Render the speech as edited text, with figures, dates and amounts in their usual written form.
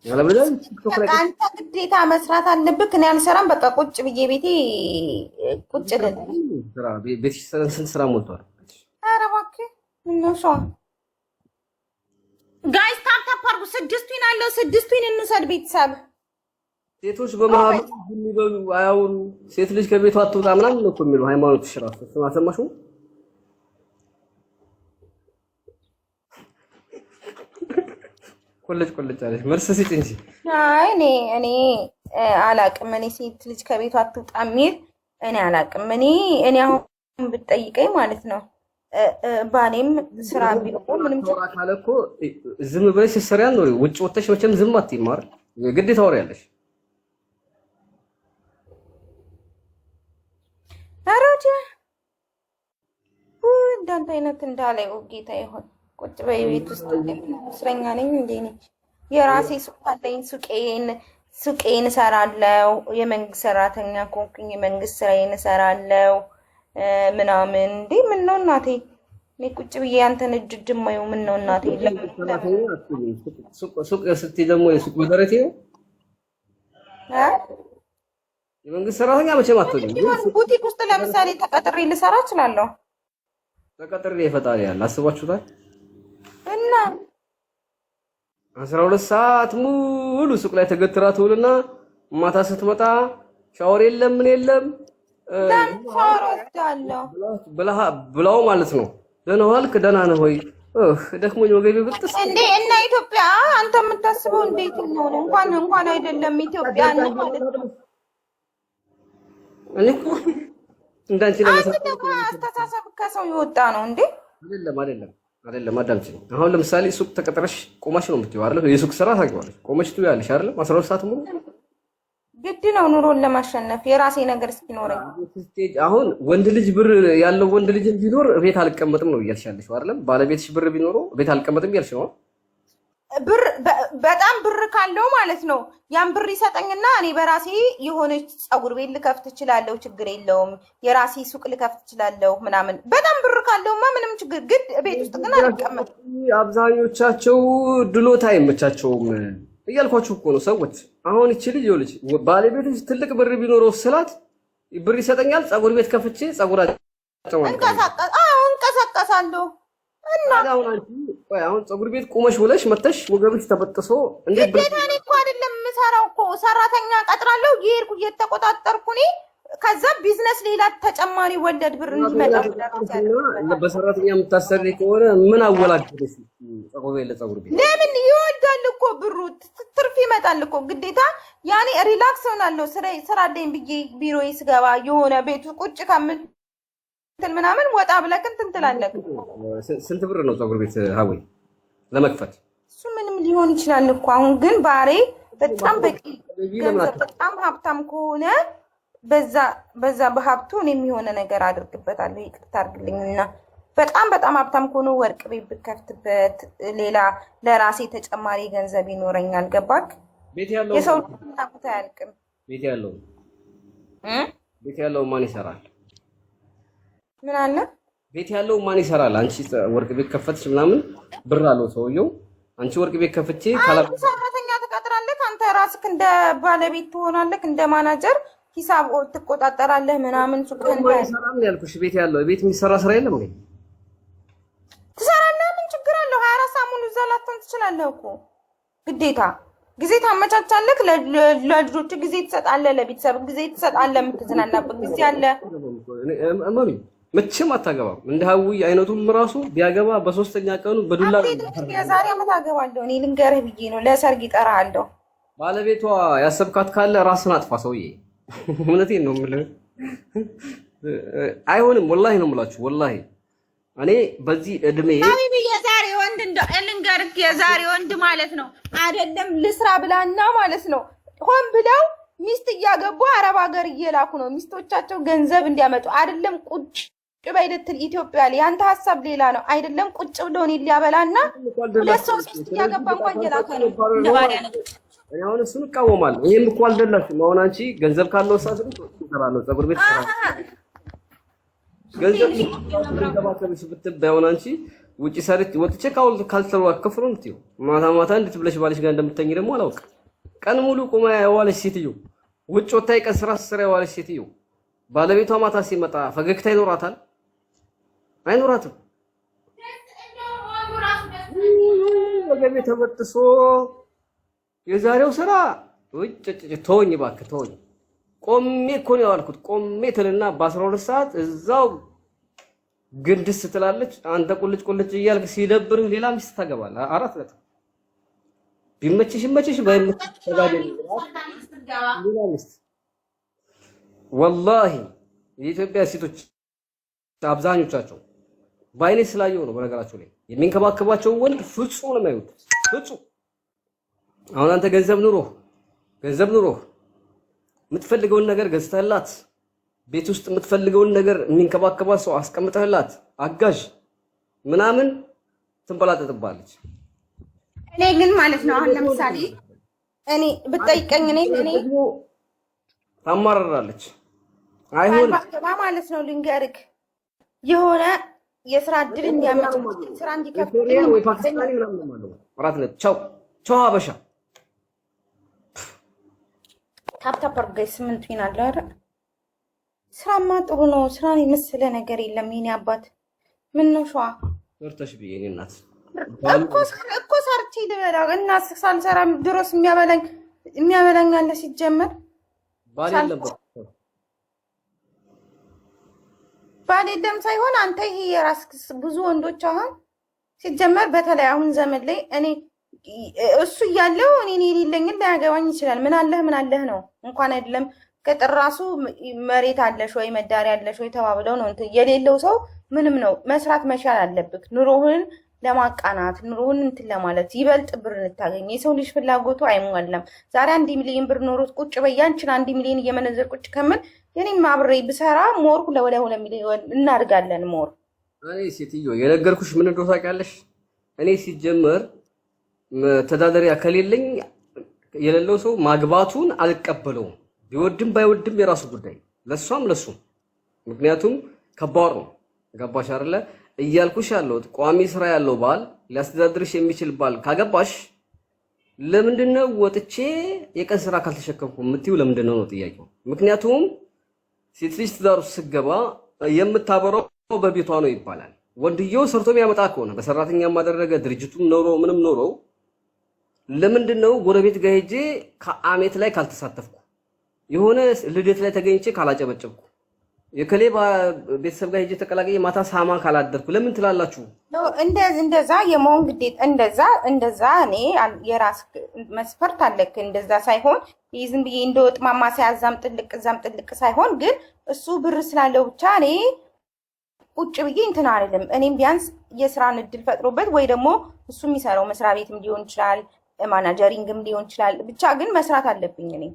ያለበለዚያ ቲክቶክ ላይ አንተ ግዴታ መስራት አለብህ። እኔ አልሰራም። በቃ ቁጭ ብዬ ቤቴ ቁጭ ልል ስራ ቤትሽ ስንት ስራ ሞልቷል። ኧረ እባክህ እነሱ ጋይስ ታፕ አድርጉ። ስድስቱን አለው ስድስቱን እንውሰድ ቤተሰብ። ሴቶች በመሀል የሚበሉ አያውሩ። ሴት ልጅ ከቤቷ አትወጣ ምናምን ነው እኮ የሚሉ ሃይማኖትሽ ራሱ አልሰማሽውም? ቆለጭ አለሽ። መልስ ስጪ እንጂ። አይ እኔ አላቅም። እኔ ሴት ልጅ ከቤቷ አትወጣ የሚል እኔ አላቅም። እኔ አሁን ብትጠይቀኝ ማለት ነው ባኔም ስራ ቢሆን ምንም ተወራ ካለ እኮ ዝም ብለሽ ስትሰሪያን ነው። ውጭ ወጥተሽ መቼም ዝም አትይም አይደል? ግዴታ ታወሪያለሽ። አሮጀ እንዳንተ አይነት እንዳላይ ጌታ ይሆን ቁጭ በቤት ውስጥ እስረኛ ነኝ እንዴ? የራሴ ሱቅ አለኝ። ሱቄን እሰራለሁ። የመንግስት ሰራተኛ ኮንኩኝ የመንግስት ስራዬን እሰራለሁ ምናምን። እንዴ ምን ነው እናቴ? እኔ ቁጭ ብዬ አንተን እጅ ማየው ምን ነው እናቴ? ሱቅ ስትይ ደግሞ የሱቅ መሰረቴ ነው። የመንግስት ሰራተኛ መቼም አትሆንም። ቡቲክ ውስጥ ለምሳሌ ተቀጥሬ ልሰራ እችላለሁ። ተቀጥሬ ይፈጣሪ ያለ አስባችሁታል? እና 12 ሰዓት ሙሉ ሱቅ ላይ ተገትራ ትውልና ማታ ስትመጣ ሻወር የለም ምን የለም ሻወር ወስዳለሁ ብላው ማለት ነው። ደህና ዋልክ? ደህና ነህ ወይ? ደክሞኝ ወገቤ ብጥስ እንዴ። እና ኢትዮጵያ አንተ የምታስበው እንዴት ነው? እንኳን አይደለም ኢትዮጵያ ነው ማለት ነው። እኔ እኮ እንዳንቺ ለምሳሌ አስተሳሰብ ከሰው ይወጣ ነው እንዴ? አይደለም አዳምጪኝ። አሁን ለምሳሌ ሱቅ ተቀጥረሽ ቆመሽ ነው የምትይው አይደል? የሱቅ ስራ ታውቂዋለሽ። ቆመሽ ትያለሽ አይደል? 12 ሰዓት ሙሉ ግድ ነው ኑሮን ለማሸነፍ የራሴ ነገር እስኪኖረኝ። አሁን ወንድ ልጅ ብር ያለው ወንድ ልጅ ቢኖር ቤት አልቀመጥም ነው እያልሻለሽ አይደል? ባለቤትሽ ብር ቢኖረው ቤት አልቀመጥም እያልሽ ነው። ብር በጣም ብር ካለው ማለት ነው ያን ብር ይሰጠኝና እኔ በራሴ የሆነች ፀጉር ቤት ልከፍት እችላለሁ። ችግር የለውም። የራሴ ሱቅ ልከፍት እችላለሁ ምናምን። በጣም ብር ካለውማ ምንም ችግር ግን ቤት ውስጥ ግን አልቀመጥም። አብዛኞቻቸው ድሎት አይመቻቸውም እያልኳችሁ እኮ ነው ሰዎች። አሁን እቺ ልጅ ይኸውልሽ ባለቤትሽ ትልቅ ብር ቢኖረው ስላት ብር ይሰጠኛል ፀጉር ቤት ከፍቼ ፀጉር እንቀሳቀሳለሁ እና አሁን ፀጉር ቤት ቁመሽ ውለሽ መተሽ ወገብሽ ተበጥሶ እንዴት ግዴታ እኔ እኮ አይደለም የምሰራው እኮ ሰራተኛ ቀጥራለሁ። እየሄድኩ እየተቆጣጠርኩ እኔ ከዛ ቢዝነስ ሌላ ተጨማሪ ወለድ ብር እንዲመጣ በሰራተኛ የምታሰሪ ከሆነ ምን አወላጅልሽ? ፀጉር ቤት ለፀጉር ቤት ለምን ይወልዳል እኮ ብሩ ትርፍ ይመጣል እኮ ግዴታ ያኔ ሪላክስ ሆናለሁ። ስራ አለኝ ብዬ ቢሮዬ ስገባ የሆነ ቤቱ ቁጭ እንትን ምናምን ወጣ ብለህ እንትን ትላለህ። ስንት ብር ነው ፀጉር ቤት ሀዊ ለመክፈት? እሱ ምንም ሊሆን ይችላል እኮ አሁን ግን ባሬ በጣም በቂ ገንዘብ በጣም ሀብታም ከሆነ በዛ በሀብቱ እኔም የሆነ ነገር አድርግበታለሁ። ይቅርታ አድርግልኝና በጣም ሀብታም ከሆነ ወርቅ ቤት ብከፍትበት ሌላ ለራሴ ተጨማሪ ገንዘብ ይኖረኛል። ገባክ? ቤት ያለው የሰው ልጅ አያልቅም። ቤት ያለው ማን ይሰራል? ምን አለ? ቤት ያለው ማን ይሰራል? አንቺ ወርቅ ቤት ከፈትሽ ምናምን ብር አለው ሰውየው። አንቺ ወርቅ ቤት ከፍቼ ሰራተኛ ትቀጥራለህ። አንተ ራስህ እንደ ባለቤት ትሆናለህ፣ እንደ ማናጀር ሂሳብ ትቆጣጠራለህ ምናምን። ሱቅህን ሰራም ያልኩሽ ቤት ያለው ቤት የሚሰራ ስራ የለም እንዴ? ትሰራለህ። ምን ችግር አለው? 24 ሰዓት ሙሉ እዛ ላትሆን ትችላለህ እኮ ግዴታ ጊዜ ታመቻቻለህ። ለልጆች ጊዜ ትሰጣለህ፣ ለቤተሰብ ጊዜ ትሰጣለህ፣ የምትዝናናበት ጊዜ አለ። እማሚ መቼም አታገባም። እንደ ሀዊ አይነቱም ራሱ ቢያገባ በሶስተኛ ቀኑ በዱላ የዛሬ ዓመት አገባለሁ እኔ ልንገርህ ብዬ ነው። ለሰርግ ይጠራሃለሁ። ባለቤቷ ያሰብካት ካለ ራስን አጥፋ ሰውዬ። እውነቴን ነው የምልህ። አይሆንም። ወላሂ ነው የምላችሁ። ወላሂ እኔ በዚህ እድሜ ሀቢቢ የዛሬ ወንድ ልንገርህ፣ የዛሬ ወንድ ማለት ነው አይደለም ልስራ ብላና ማለት ነው ሆን ብለው ሚስት እያገቡ አረብ ሀገር እየላኩ ነው ሚስቶቻቸው ገንዘብ እንዲያመጡ። አይደለም ቁጭ በይ ልትል ኢትዮጵያ ላይ ያንተ ሀሳብ ሌላ ነው። አይደለም ቁጭ ብሎ እኔን ሊያበላና ሁለት ሶስት ሚስት እያገባ እንኳን እየላከ ነው። ለባሪያ ነው። እኔ አሁን እሱን እቃወማለሁ። ይሄም እኮ አልደላሽም። አሁን አንቺ ገንዘብ ካለው ሳስ ትሰራለህ፣ ፀጉር ቤት ትሰራለህ። ገንዘብ ተባከብሽ ብትባይ አሁን አንቺ ውጪ ሰርች ወጥቼ ካልተዋከፍሩ ነው ማታ እንዴት ብለሽ ባልሽ ጋር እንደምትተኝ ደግሞ አላውቅም። ቀን ሙሉ ቆማ የዋለች ሴትዮ ውጭ ወጥታ የቀን ስራ ስትሰራ የዋለች ሴትዮ ባለቤቷ ማታ ሲመጣ ፈገግታ ይኖራታል? አይኖራትም። ወገቤ ተበጥሶ የዛሬው ስራ ተወኝ እባክህ ተወኝ። ቆሜ እኮ ነው ያልኩት። ቆሜ ትልና በ12 ሰዓት እዛው ግንድስ ትላለች። አንተ ቁልጭ ቁልጭ እያልክ ሲደብርህ ሌላ ሚስት ታገባለህ። አራት ነጥብ። ቢመችሽ መችሽ ባይመችሽ ተጋደል ሌላ ሚስት። ወላሂ የኢትዮጵያ ሴቶች አብዛኞቻቸው ባይኔ ስላየው ነው። በነገራቸው ላይ የሚንከባከባቸው ወንድ ፍጹም ነው የማይወድ ፍጹም። አሁን አንተ ገንዘብ ኑሮ የምትፈልገውን ነገር ገዝተህላት ቤት ውስጥ የምትፈልገውን ነገር የሚንከባከባት ሰው አስቀምጠህላት አጋዥ ምናምን ትንበላጠጥባለች። እኔ ግን ማለት ነው አሁን ለምሳሌ እኔ ብጠይቀኝ እኔ ታማራራለች። አይሆን ማለት ነው ልንገርክ የሆነ የስራ እድል እንዲያመጡ ስራ እንዲከፍቱ ወይ ፓኪስታኒ ምናምን ማለት ነው። አራት ነጥብ። ቻው ሀበሻ ታፕታፕ ጋይስ ምን ትይናለህ? አይደል ስራማ ጥሩ ነው። ስራን የመሰለ ነገር የለም። የኔ አባት ምን ነው ሸዋ ወርተሽ ቢዬ እናት እኮ ሰርቼ ልበላ እና ሳልሰራ ድሮስ የሚያበላኝ አለ ሲጀመር ባል የለም ሳይሆን አንተ ይሄ የራስህ ብዙ ወንዶች አሁን ሲጀመር በተለይ አሁን ዘመን ላይ እኔ እሱ እያለው እኔ የሌለኝን ላያገባኝ ይችላል። ምን አለህ ነው እንኳን አይደለም ገጠር ራሱ መሬት አለሽ ወይ መዳሪያ አለሽ ወይ ተባብለው ነው እንትን የሌለው ሰው ምንም ነው መስራት መቻል አለብክ። ኑሮህን ለማቃናት ኑሮህን እንትን ለማለት ይበልጥ ብር እንታገኝ። የሰው ልጅ ፍላጎቱ አይሟላም። ዛሬ 1 ሚሊዮን ብር ኖሮት ቁጭ በያንችን 1 ሚሊዮን እየመነዘር ቁጭ ከምን የኔም አብሬ ብሰራ ሞር ወደ 2 ሚሊዮን እናድጋለን። ሞር እኔ ሴትዮ የነገርኩሽ ምን እንደው ታውቂያለሽ? እኔ ሲጀመር ተዳዳሪያ ከሌለኝ የሌለው ሰው ማግባቱን አልቀበለውም። ቢወድም ባይወድም የራሱ ጉዳይ ለሷም ለሱም። ምክንያቱም ከባድ ነው። ገባሽ አይደለ? እያልኩሽ ያለሁት ቋሚ ስራ ያለው ባል ሊያስተዳድርሽ የሚችል ባል ካገባሽ ለምንድነው ወጥቼ የቀን ስራ ካልተሸከምኩ የምትይው? ለምንድነው ነው ጥያቄው። ምክንያቱም ሴት ልጅ ትዳር ውስጥ ስትገባ የምታበረው በቤቷ ነው ይባላል። ወንድየው ሰርቶ የሚያመጣ ከሆነ በሰራተኛ ማደረገ ድርጅቱም ኖሮ ምንም ኖሮ ለምንድነው ጎረቤት ጋር ሄጄ ከአሜት ላይ ካልተሳተፍኩ የሆነ ልደት ላይ ተገኝቼ ካላጨበጨብኩ የከሌ ቤተሰብ ጋር ሄጄ ተቀላቀየ ማታ ሳማ ካላደርኩ ለምን ትላላችሁ? እንደዛ የመሆን ግዴታ እንደዛ እኔ የራስ መስፈርት አለክ። እንደዛ ሳይሆን ዝም ብዬ እንደወጥ ማማሰያ እዛም ጥልቅ ሳይሆን ግን እሱ ብር ስላለው ብቻ እኔ ቁጭ ብዬ እንትን አይደለም። እኔም ቢያንስ የስራን እድል ፈጥሮበት ወይ ደግሞ እሱ የሚሰራው መስሪያ ቤትም ሊሆን ይችላል ማናጀሪንግም ሊሆን ይችላል። ብቻ ግን መስራት አለብኝ እኔ